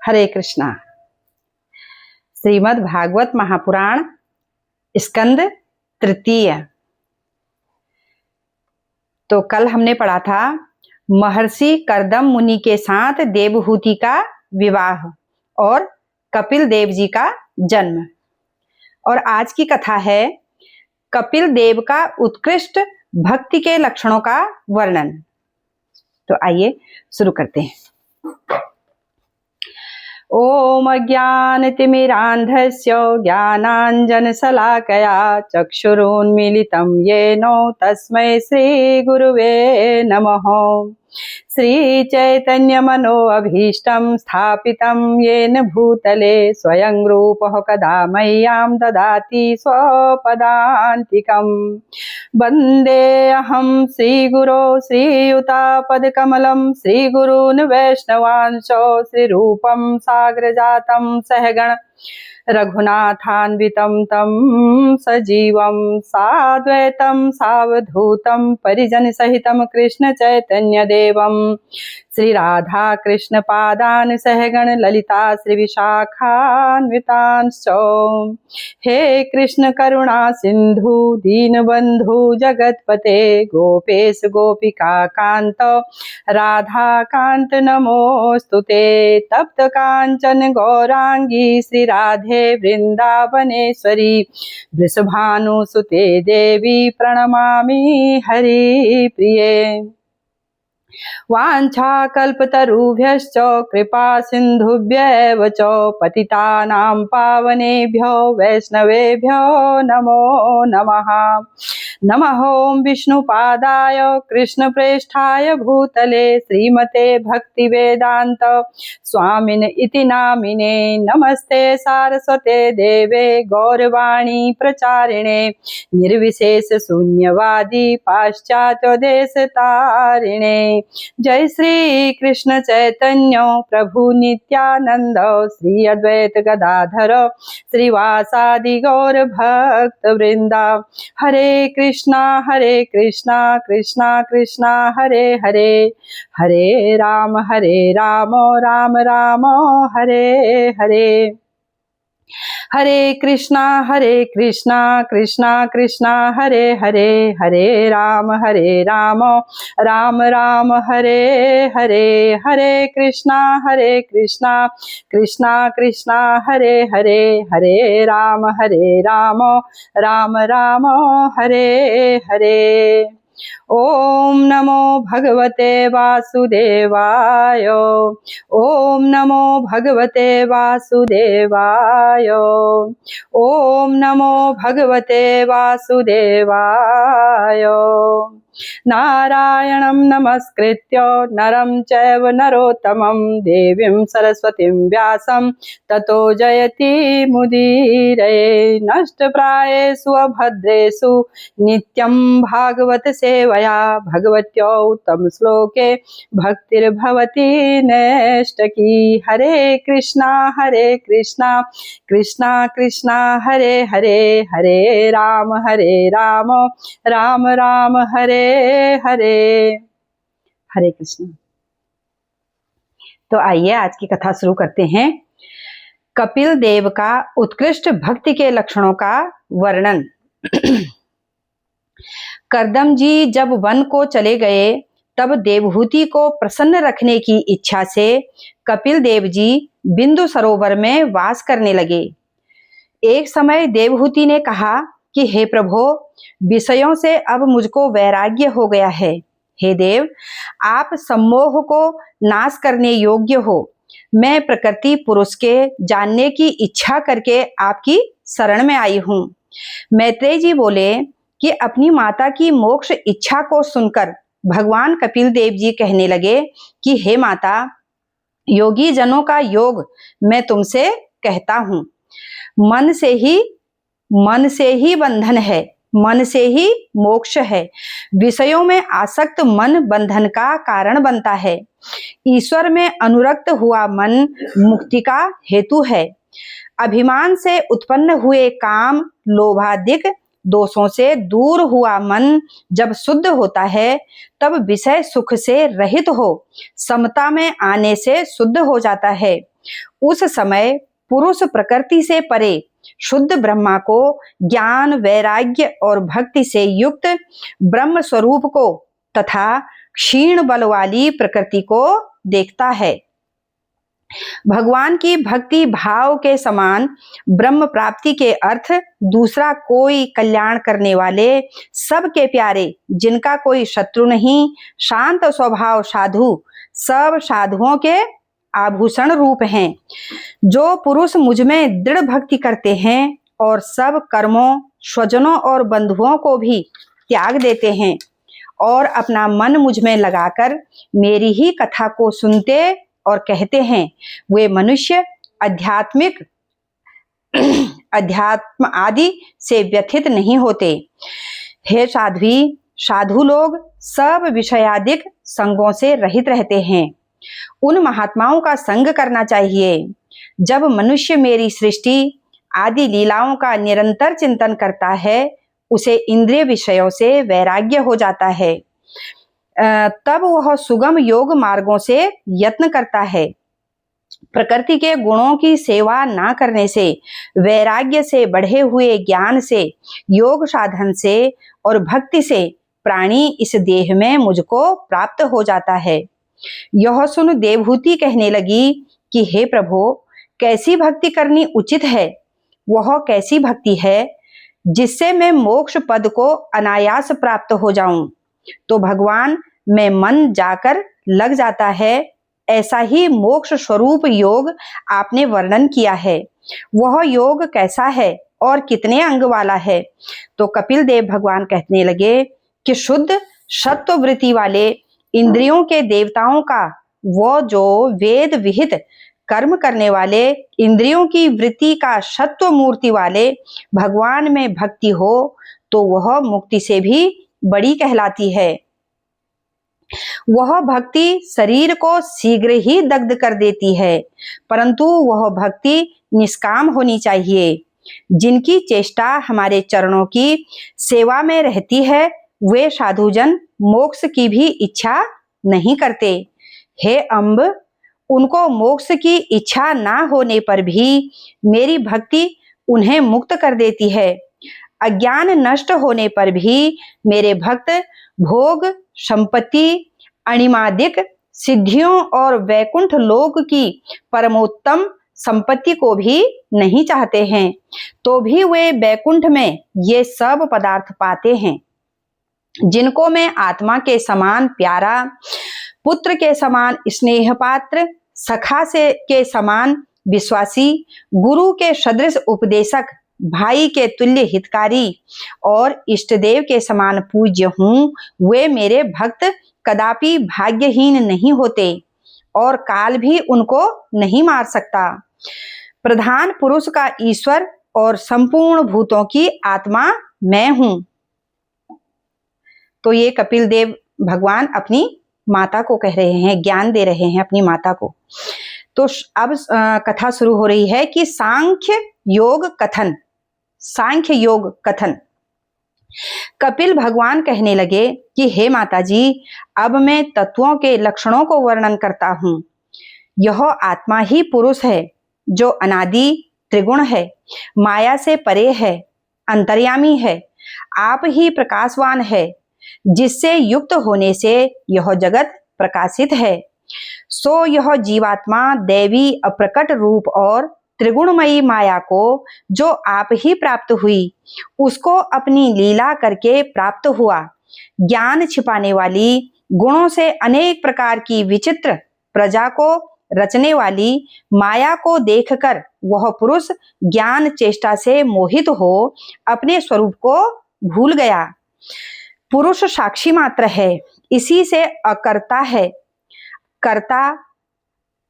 हरे कृष्णा। श्रीमद् भागवत महापुराण स्कंद तृतीय। तो कल हमने पढ़ा था महर्षि कर्दम मुनि के साथ देवहूति का विवाह और कपिल देव जी का जन्म। और आज की कथा है कपिल देव का उत्कृष्ट भक्ति के लक्षणों का वर्णन। तो आइए शुरू करते हैं। ओम अज्ञानतिमिरान्धस्य ज्ञानाञ्जनशलाकया चक्षुरुन्मीलितं येन तस्मै श्रीगुरुवे नमः। श्रीचैतन्यमनोऽभीष्टं स्थापितं येन भूतले स्वयं रूपः कदा मह्यं ददाति स्वपदान्तिकम्। वन्देऽहं श्रीगुरो श्रीयुतापदकमलं श्रीगुरून् वैष्णवांश श्रीरूपं साग्रजातं सहगण रघुनाथान्वितं तं सजीवं साद्वैतं सावधूतं परिजनसहितं कृष्ण चैतन्यदेवं श्री राधा कृष्ण पादान् सहगण ललिता श्री विशाखान्वितांश्च। हे कृष्ण करुणा सिंधु दीनबंधु जगतपते गोपेश गोपिका कांत राधा कांत नमोस्तुते। तप्त कांचन गौरांगी श्री राधे वृंदावनेश्वरी वृषभानुसुते देवी प्रणमामि हरि प्रिये। वाञ्छाकल्पतरुभ्यश्च कृपा सिन्धुभ्यैव च पतितानां पावनेभ्यो वैष्णवेभ्यो नमो नमः। नमः ओं विष्णुपादाय कृष्णप्रेष्ठाय भूतले श्रीमते भक्तिवेदान्त स्वामिन इति नामिने। नमस्ते सारस्वते देवे गौरवाणी प्रचारिणे निर्विशेष शून्यवादी पाश्चात्य देशतारिणे। जय श्री कृष्ण चैतन्य प्रभु नित्यानंद श्री अद्वैत गदाधर श्रीवासादि गौर भक्त वृंदा। हरे कृष्णा कृष्णा कृष्णा हरे हरे, हरे राम राम राम हरे हरे। हरे कृष्णा कृष्णा कृष्णा हरे हरे, हरे राम राम राम हरे हरे। हरे कृष्णा कृष्णा कृष्णा हरे हरे, हरे राम राम राम हरे हरे। ओम नमो भगवते वासुदेवाय, ओम नमो भगवते वासुदेवाय, ओम नमो भगवते वासुदेवाय। नारायणं नमस्कृत्य नरं चैव नरोत्तमं देवीं सरस्वतीं व्यासं ततो जयति मुदीरये। नष्टप्रायेषु अभद्रेषु नित्यं भागवत सेवया भगवत्यो उत्तम श्लोके भक्तिर्भवति नैष्टकी। हरे कृष्णा कृष्णा कृष्णा हरे हरे, हरे राम राम राम हरे हरे। हरे कृष्ण। तो आइए आज की कथा शुरू करते हैं। कपिल देव का उत्कृष्ट भक्ति के लक्षणों का वर्णन। कर्दम जी जब वन को चले गए तब देवहूति को प्रसन्न रखने की इच्छा से कपिल देव जी बिंदु सरोवर में वास करने लगे। एक समय देवहूति ने कहा कि हे प्रभो, विषयों से अब मुझको वैराग्य हो गया है। हे देव, आप सम्मोह को नाश करने योग्य हो। मैं प्रकृति पुरुष के जानने की इच्छा करके आपकी शरण में आई हूँ। मैत्रेय जी बोले कि अपनी माता की मोक्ष इच्छा को सुनकर भगवान कपिल देव जी कहने लगे कि हे माता, योगी जनों का योग मैं तुमसे कहता हूँ। मन से ही बंधन है, मन से ही मोक्ष है। विषयों में आसक्त मन बंधन का कारण बनता है। ईश्वर में अनुरक्त हुआ मन मुक्ति का हेतु है। अभिमान से उत्पन्न हुए काम लोभादिक दोषों से दूर हुआ मन जब शुद्ध होता है तब विषय सुख से रहित हो समता में आने से शुद्ध हो जाता है। उस समय पुरुष प्रकृति से परे शुद्ध ब्रह्मा को ज्ञान, वैराग्य और भक्ति से युक्त ब्रह्म स्वरूप को तथा क्षीण बल वाली प्रकृति को देखता है। भगवान की भक्ति भाव के समान ब्रह्म प्राप्ति के अर्थ दूसरा कोई कल्याण करने वाले सबके प्यारे, जिनका कोई शत्रु नहीं, शांत स्वभाव साधु, सब साधुओं के आभूषण रूप हैं। जो पुरुष मुझ में दृढ़ भक्ति करते हैं और सब कर्मों, स्वजनों और बंधुओं को भी त्याग देते हैं और अपना मन मुझ में लगाकर मेरी ही कथा को सुनते और कहते हैं, वे मनुष्य अध्यात्म आदि से व्यथित नहीं होते। हे साध्वी, साधु लोग सब विषयादिक संगों से रहित रहते हैं। उन महात्माओं का संग करना चाहिए। जब मनुष्य मेरी सृष्टि आदि लीलाओं का निरंतर चिंतन करता है, उसे इंद्रिय विषयों से वैराग्य हो जाता है। तब वह सुगम योग मार्गों से यत्न करता है। प्रकृति के गुणों की सेवा ना करने से, वैराग्य से बढ़े हुए ज्ञान से, योग साधन से और भक्ति से प्राणी इस देह में मुझको प्राप्त हो जाता है। यह सुन देवहूति कहने लगी कि हे प्रभु, कैसी भक्ति करनी उचित है? वह कैसी भक्ति है जिससे मैं मोक्ष पद को अनायास प्राप्त हो जाऊं? तो भगवान में मन जाकर लग जाता है, ऐसा ही मोक्ष स्वरूप योग आपने वर्णन किया है। वह योग कैसा है और कितने अंग वाला है? तो कपिल देव भगवान कहने लगे कि शुद्ध सत्व वृत्ति वाले इंद्रियों के देवताओं का वो जो वेद विहित कर्म करने वाले इंद्रियों की वृत्ति का सत्व मूर्ति वाले भगवान में भक्ति हो तो वह मुक्ति से भी बड़ी कहलाती है। वह भक्ति शरीर को शीघ्र ही दग्ध कर देती है, परंतु वह भक्ति निष्काम होनी चाहिए। जिनकी चेष्टा हमारे चरणों की सेवा में रहती है, वे साधुजन मोक्ष की भी इच्छा नहीं करते। हे अम्ब, उनको मोक्ष की इच्छा ना होने पर भी मेरी भक्ति उन्हें मुक्त कर देती है। अज्ञान नष्ट होने पर भी मेरे भक्त भोग, संपत्ति, अणिमादिक सिद्धियों और वैकुंठ लोक की परमोत्तम संपत्ति को भी नहीं चाहते हैं, तो भी वे वैकुंठ में ये सब पदार्थ पाते हैं। जिनको मैं आत्मा के समान प्यारा, पुत्र के समान स्नेह पात्र, सखा से के समान विश्वासी, गुरु के सदृश उपदेशक, भाई के तुल्य हितकारी और इष्टदेव के समान पूज्य हूँ, वे मेरे भक्त कदापि भाग्यहीन नहीं होते और काल भी उनको नहीं मार सकता। प्रधान पुरुष का ईश्वर और संपूर्ण भूतों की आत्मा मैं हूँ। तो ये कपिल देव भगवान अपनी माता को कह रहे हैं, ज्ञान दे रहे हैं अपनी माता को। तो अब कथा शुरू हो रही है कि सांख्य योग कथन। सांख्य योग कथन। कपिल भगवान कहने लगे कि हे माता जी, अब मैं तत्वों के लक्षणों को वर्णन करता हूँ। यह आत्मा ही पुरुष है, जो अनादि त्रिगुण है, माया से परे है, अंतर्यामी है, आप ही प्रकाशवान है, जिससे युक्त होने से यह जगत प्रकाशित है। सो यह जीवात्मा दैवी अप्रकट रूप और त्रिगुणमयी माया को जो आप ही प्राप्त हुई, उसको अपनी लीला करके प्राप्त हुआ। ज्ञान छिपाने वाली, गुणों से अनेक प्रकार की विचित्र प्रजा को रचने वाली माया को देखकर वह पुरुष ज्ञान चेष्टा से मोहित हो अपने स्वरूप को भूल गया। पुरुष साक्षी मात्र है, इसी से अकर्ता है। कर्ता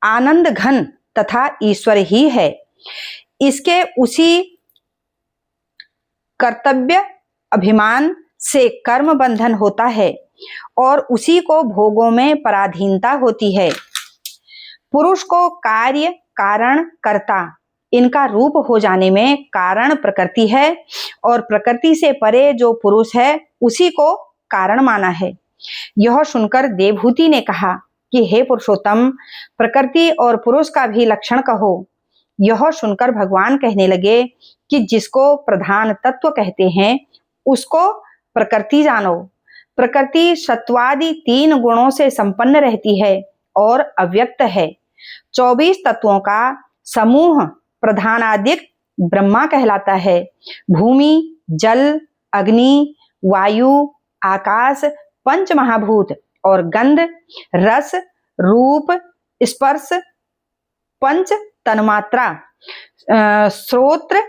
आनंद घन तथा ईश्वर ही है। इसके उसी कर्तव्य अभिमान से कर्म बंधन होता है और उसी को भोगों में पराधीनता होती है। पुरुष को कार्य, कारण, कर्ता इनका रूप हो जाने में कारण प्रकृति है और प्रकृति से परे जो पुरुष है उसी को कारण माना है। यह सुनकर देवहूति ने कहा, कि हे पुरुषोत्तम, प्रकृति और पुरुष का भी लक्षण कहो। यह सुनकर भगवान कहने लगे कि जिसको प्रधान तत्व कहते हैं उसको प्रकृति जानो। प्रकृति सत्वादि 3 गुणों से संपन्न रहती है और अव्यक्त है। 24 तत्वों का समूह प्रधानादिक ब्रह्मा कहलाता है। भूमि, जल, अग्नि, वायु, आकाश, 5 महाभूत और गंध, रस, रूप, स्पर्श, 5 तन्मात्रा, श्रोत्र,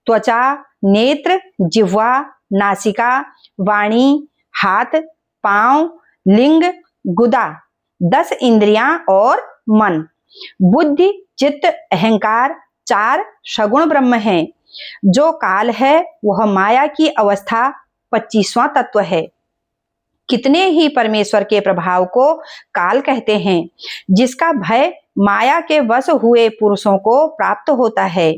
त्वचा, नेत्र, जिह्वा, नासिका, वाणी, हाथ, पांव, लिंग, गुदा, 10 इंद्रियां और मन, बुद्धि, चित्त, अहंकार, 4 सगुण ब्रह्म हैं। जो काल है वह माया की अवस्था 25वां तत्व है। कितने ही परमेश्वर के प्रभाव को काल कहते हैं, जिसका भय माया के वश हुए पुरुषों को प्राप्त होता है।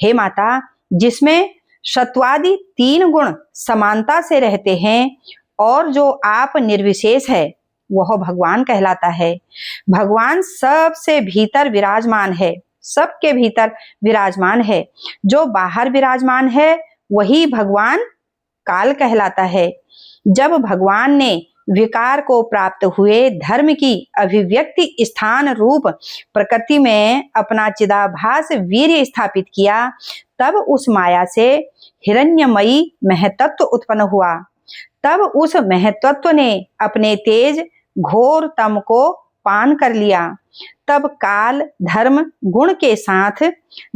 हे माता, जिसमें सत्वादि 3 गुण समानता से रहते हैं और जो आप निर्विशेष है वह भगवान कहलाता है। भगवान सबसे भीतर विराजमान है, सबके भीतर विराजमान है। जो बाहर विराजमान है वही भगवान काल कहलाता है। जब भगवान ने विकार को प्राप्त हुए धर्म की अभिव्यक्ति स्थान रूप प्रकृति में अपना चिदाभास वीर्य स्थापित किया, तब उस माया से हिरण्यमयी महतत्व उत्पन्न हुआ। तब उस महतत्व ने अपने तेज घोर तम को पान कर लिया। तब काल धर्म गुण के साथ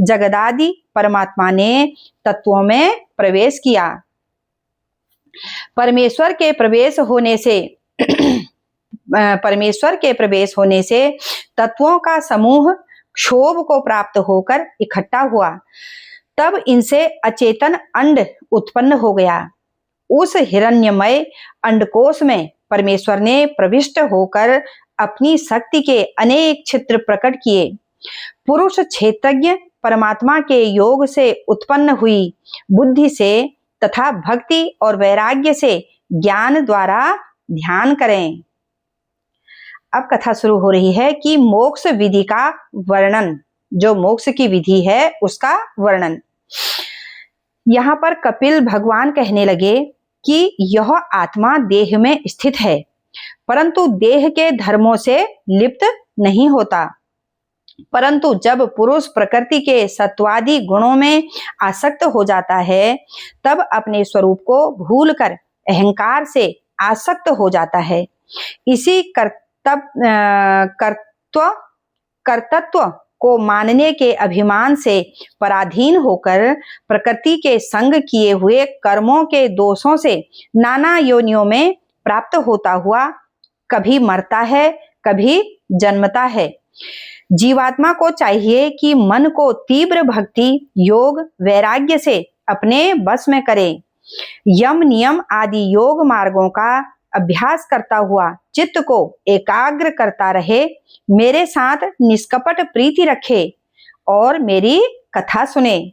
जगदादि परमात्मा ने तत्वों में प्रवेश किया। परमेश्वर के प्रवेश होने से तत्वों का समूह क्षोभ को प्राप्त होकर इकट्ठा हुआ। तब इनसे अचेतन अंड उत्पन्न हो गया। उस हिरण्यमय अंडकोश में परमेश्वर ने प्रविष्ट होकर अपनी शक्ति के अनेक क्षेत्र प्रकट किए। पुरुष क्षेत्रज्ञ परमात्मा के योग से उत्पन्न हुई बुद्धि से तथा भक्ति और वैराग्य से ज्ञान द्वारा ध्यान करें। अब कथा शुरू हो रही है कि मोक्ष विधि का वर्णन, जो मोक्ष की विधि है उसका वर्णन। यहाँ पर कपिल भगवान कहने लगे कि यह आत्मा देह में स्थित है, परंतु देह के धर्मों से लिप्त नहीं होता। परंतु जब पुरुष प्रकृति के सत्वादि गुणों में आसक्त हो जाता है, तब अपने स्वरूप को भूलकर अहंकार से आसक्त हो जाता है। इसी कर्तत्व को मानने के अभिमान से पराधीन होकर प्रकृति के संग किए हुए कर्मों के दोषों से नाना योनियों में प्राप्त होता हुआ कभी मरता है, कभी जन्मता है। जीवात्मा को चाहिए कि मन को तीव्र भक्ति, योग, वैराग्य से अपने बस में करे। यम नियम आदि योग मार्गों का अभ्यास करता हुआ चित्त को एकाग्र करता रहे, मेरे साथ निष्कपट प्रीति रखे और मेरी कथा सुने।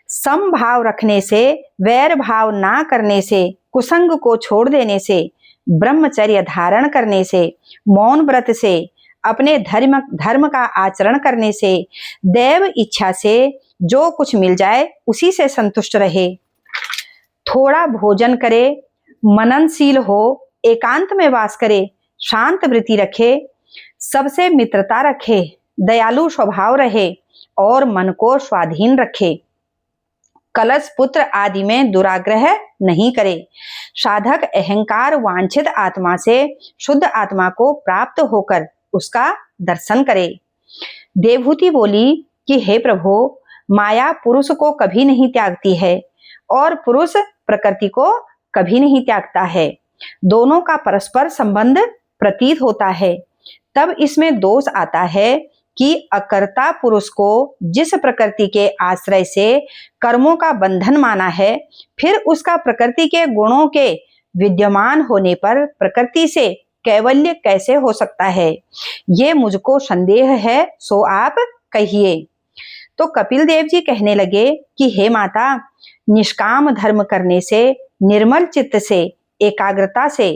समभाव रखने से, वैर भाव ना करने से, कुसंग को छोड़ देने से, ब्रह्मचर्य धारण करने से, मौन व्रत से, अपने धर्म का आचरण करने से, दैव इच्छा से जो कुछ मिल जाए उसी से संतुष्ट रहे। थोड़ा भोजन करे, मननशील हो, एकांत में वास करे, शांत वृत्ति रखे, सबसे मित्रता रखे, दयालु स्वभाव रहे और मन को स्वाधीन रखे। कलश पुत्र आदि में दुराग्रह नहीं करे। साधक अहंकार वांछित आत्मा से शुद्ध आत्मा को प्राप्त होकर उसका दर्शन करे। देवहूति बोली कि हे प्रभु, माया पुरुष को कभी नहीं त्यागती है और पुरुष प्रकृति को कभी नहीं त्यागता है। दोनों का परस्पर संबंध प्रतीत होता है। तब इसमें दोष आता है कि अकर्ता पुरुष को जिस प्रकृति के आश्रय से कर्मों का बंधन माना है, फिर उसका प्रकृति के गुणों के विद्यमान होने पर प्रकृति से कैवल्य कैसे हो सकता है? ये मुझको संदेह है, सो आप कहिए। तो कपिल देव जी कहने लगे कि हे माता, निष्काम धर्म करने से, निर्मल चित्त से, एकाग्रता से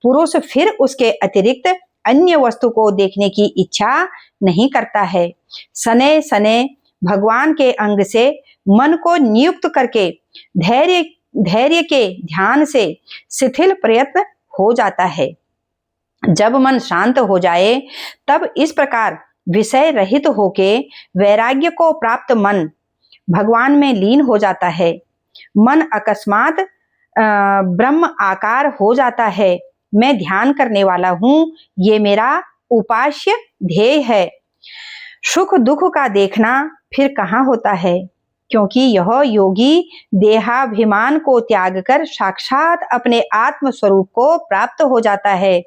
पुरुष फिर उसके अतिरिक्त अन्य वस्तु को देखने की इच्छा नहीं करता है। सने सने भगवान के अंग से मन को नियुक्त करके धैर्य के ध्यान से शिथिल प्रयत्न हो जाता है। जब मन शांत हो जाए तब इस प्रकार विषय रहित होके वैराग्य को प्राप्त मन भगवान में लीन हो जाता है। मन अकस्मात ब्रह्म आकार हो जाता है। मैं ध्यान करने वाला हूँ, ये मेरा उपास्य ध्येय है। सुख दुख का देखना फिर कहाँ होता है, क्योंकि यह योगी देहाभिमान को त्याग कर साक्षात अपने आत्म स्वरूप को प्राप्त हो जाता है।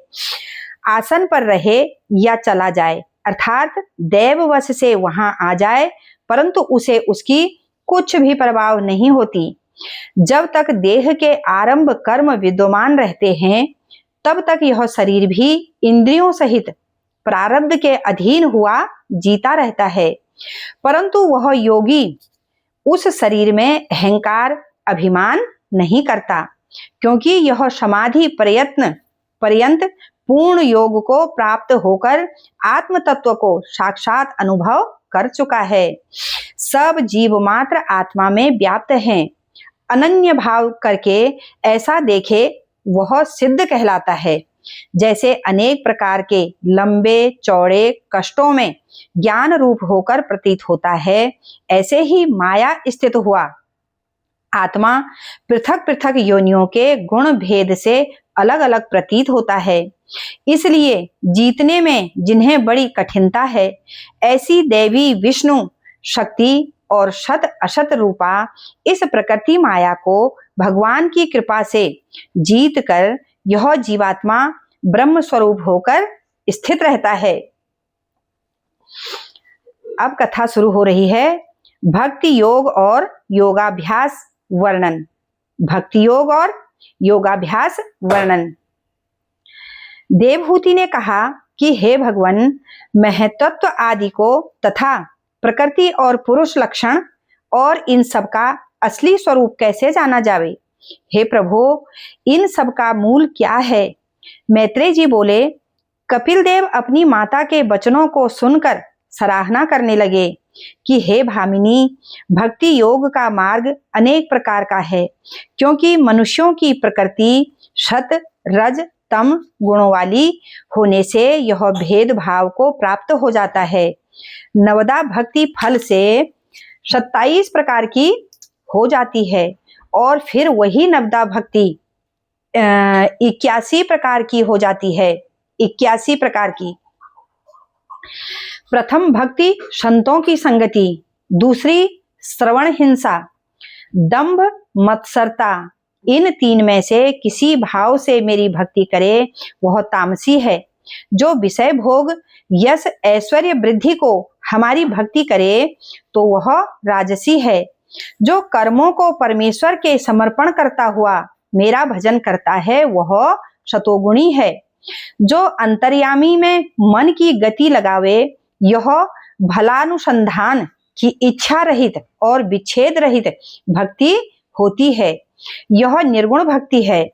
आसन पर रहे या चला जाए, अर्थात दैववश से वहां आ जाए, परंतु उसे उसकी कुछ भी प्रभाव नहीं होती। जब तक देह के आरंभ कर्म विद्यमान रहते हैं, तब तक यह शरीर भी इंद्रियों सहित प्रारब्ध के अधीन हुआ जीता रहता है। परंतु वह योगी उस शरीर में अहंकार अभिमान नहीं करता, क्योंकि यह समाधि पर्यंत पूर्ण योग को प्राप्त होकर आत्म तत्व को साक्षात अनुभव कर चुका है। सब जीव मात्र आत्मा में व्याप्त हैं। अनन्य भाव करके ऐसा देखे वह सिद्ध कहलाता है। जैसे अनेक प्रकार के लंबे चौड़े कष्टों में ज्ञान रूप होकर प्रतीत होता है, ऐसे ही माया स्थित हुआ आत्मा पृथक पृथक योनियों के गुण भेद से अलग अलग प्रतीत होता है। इसलिए जीतने में जिन्हें बड़ी कठिनता है, ऐसी देवी विष्णु शक्ति और शत असत रूपा इस प्रकृति माया को भगवान की कृपा से जीत कर यह जीवात्मा ब्रह्म स्वरूप होकर स्थित रहता है। अब कथा शुरू हो रही है। भक्ति योग और योगाभ्यास वर्णन। भक्ति योग और योगाभ्यास वर्णन। देवहूति ने कहा कि हे भगवान, महत्त्व आदि को तथा प्रकृति और पुरुष लक्षण और इन सब का असली स्वरूप कैसे जाना जावे? हे प्रभु, इन सब का मूल क्या है? मैत्रेय जी बोले, कपिल देव अपनी माता के वचनों को सुनकर सराहना करने लगे कि हे भामिनी, भक्ति योग का मार्ग अनेक प्रकार का है, क्योंकि मनुष्यों की प्रकृति सत रज तम गुणों वाली होने से यह भेदभाव को प्राप्त हो जाता है। नवदा भक्ति फल से 27 प्रकार की हो जाती है और फिर वही नवदा भक्ति 81 प्रकार की हो जाती है। 81 प्रकार की। प्रथम भक्ति संतों की संगति, दूसरी श्रवण हिंसा, दंभ मत्सरता। इन तीन में से किसी भाव से मेरी भक्ति करे वह तामसी है। जो विषय भोग यश ऐश्वर्य वृद्धि को हमारी भक्ति करे तो वह राजसी है। जो कर्मों को परमेश्वर के समर्पण करता हुआ मेरा भजन करता है वह सतोगुणी है। जो अंतर्यामी में मन की गति लगावे यह भलानुसंधान की इच्छा रहित और विच्छेद रहित भक्ति होती है। यह निर्गुण भक्ति है।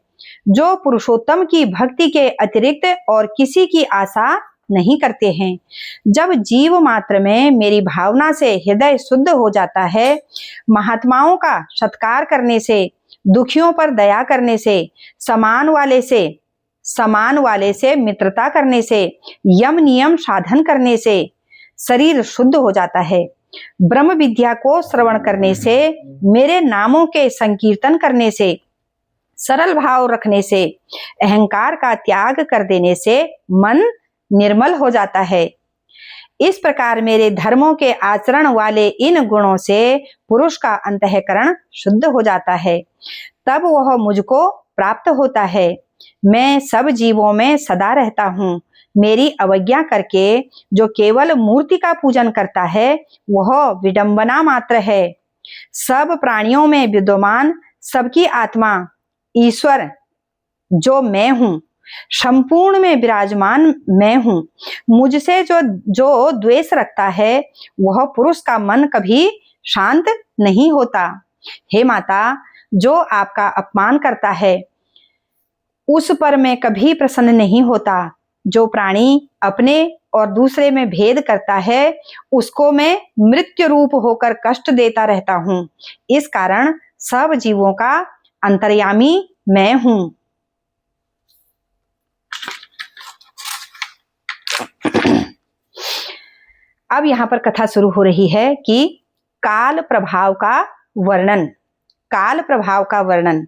जो पुरुषोत्तम की भक्ति के अतिरिक्त और किसी की आशा नहीं करते हैं। जब जीव मात्र में मेरी भावना से हृदय शुद्ध हो जाता है, महात्माओं का सत्कार करने से, दुखियों पर दया करने से, समान वाले से मित्रता करने से, यम नियम साधन करने से शरीर शुद्ध हो जाता है। ब्रह्म विद्या को श्रवण करने से, मेरे नामों के संकीर्तन करने से, सरल भाव रखने से, अहंकार का त्याग कर देने से मन निर्मल हो जाता है। इस प्रकार मेरे धर्मों के आचरण वाले इन गुणों से पुरुष का अंतःकरण शुद्ध हो जाता है। तब वह मुझको प्राप्त होता है। मैं सब जीवों में सदा रहता हूँ। मेरी अवज्ञा करके जो केवल मूर्ति का पूजन करता है वह विडंबना मात्र है। सब प्राणियों में विद्यमान सबकी आत्मा ईश्वर जो मैं हूँ, संपूर्ण में विराजमान मैं हूँ। मुझसे जो द्वेष रखता है वह पुरुष का मन कभी शांत नहीं होता। हे माता, जो आपका अपमान करता है उस पर मैं कभी प्रसन्न नहीं होता। जो प्राणी अपने और दूसरे में भेद करता है उसको मैं मृत्यु रूप होकर कष्ट देता रहता हूँ। इस कारण सब जीवों का अंतर्यामी मैं हूँ। अब यहाँ पर कथा शुरू हो रही है कि काल प्रभाव का वर्णन। काल प्रभाव का वर्णन।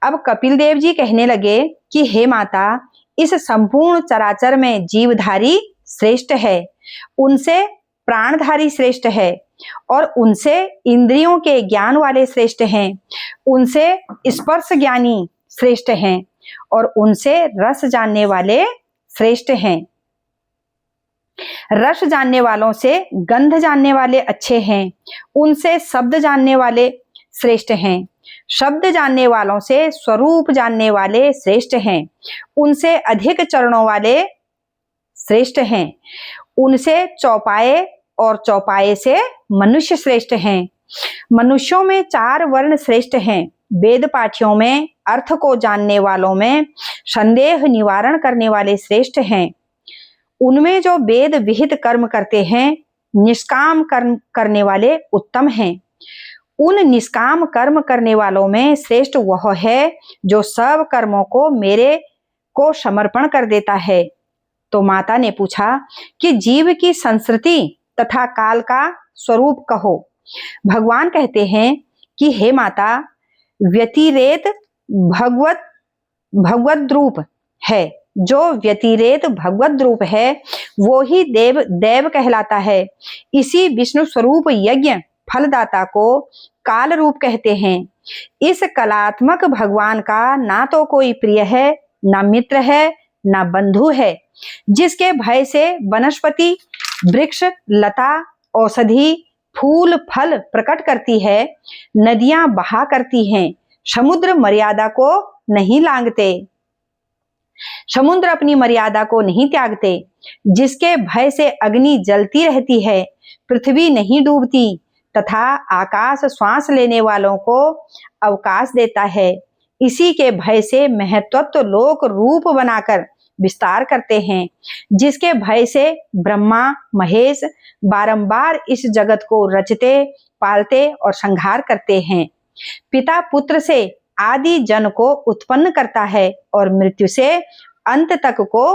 अब कपिल देव जी कहने लगे कि हे माता, इस संपूर्ण चराचर में जीवधारी श्रेष्ठ है, उनसे प्राणधारी श्रेष्ठ है, और उनसे इंद्रियों के ज्ञान वाले श्रेष्ठ हैं, उनसे स्पर्श ज्ञानी श्रेष्ठ हैं, और उनसे रस जानने वाले श्रेष्ठ हैं। रस जानने वालों से गंध जानने वाले अच्छे हैं, उनसे शब्द जानने वाले श्रेष्ठ हैं। शब्द जानने वालों से स्वरूप जानने वाले श्रेष्ठ हैं, उनसे अधिक चरणों वाले श्रेष्ठ हैं। उनसे चौपाए और चौपाए से मनुष्य श्रेष्ठ हैं। मनुष्यों में 4 वर्ण श्रेष्ठ हैं। वेद पाठियों में, अर्थ को जानने वालों में, संदेह निवारण करने वाले श्रेष्ठ हैं। उनमें जो वेद विहित कर्म करते हैं, निष्काम कर्म करने वाले उत्तम हैं। उन निष्काम कर्म करने वालों में श्रेष्ठ वह है जो सब कर्मों को मेरे को समर्पण कर देता है। तो माता ने पूछा कि जीव की संस्कृति तथा काल का स्वरूप कहो। भगवान कहते हैं कि हे माता, व्यतिरेत भगवद रूप है। जो व्यतिरेत भगवद रूप है वो ही देव कहलाता है। इसी विष्णु स्वरूप यज्ञ फलदाता को काल रूप कहते हैं। इस कलात्मक भगवान का ना तो कोई प्रिय है, ना मित्र है, ना बंधु है, जिसके भय से वनस्पति, वृक्ष, लता, औषधि, फूल, फल प्रकट करती है, नदियां बहा करती हैं, समुद्र मर्यादा को नहीं लांघते, समुद्र अपनी मर्यादा को नहीं त्यागते, जिसके भय से अग्नि जलती रहती है, पृथ्वी नहीं डूबती, तथा आकाश श्वास लेने वालों को अवकाश देता है। इसी के भय से महत्त्व लोक रूप बनाकर विस्तार करते हैं, जिसके भय से ब्रह्मा महेश बारंबार इस जगत को रचते, पालते और संहार करते हैं। पिता पुत्र से आदि जन को उत्पन्न करता है और मृत्यु से अंत तक को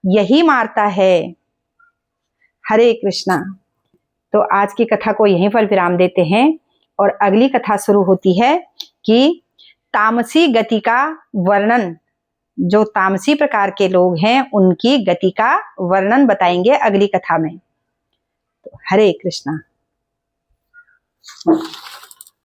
यही मारता है। हरे कृष्णा। तो आज की कथा को यहीं पर विराम देते हैं और अगली कथा शुरू होती है कि तामसी गति का वर्णन। जो तामसी प्रकार के लोग हैं उनकी गति का वर्णन बताएंगे अगली कथा में। तो हरे कृष्णा।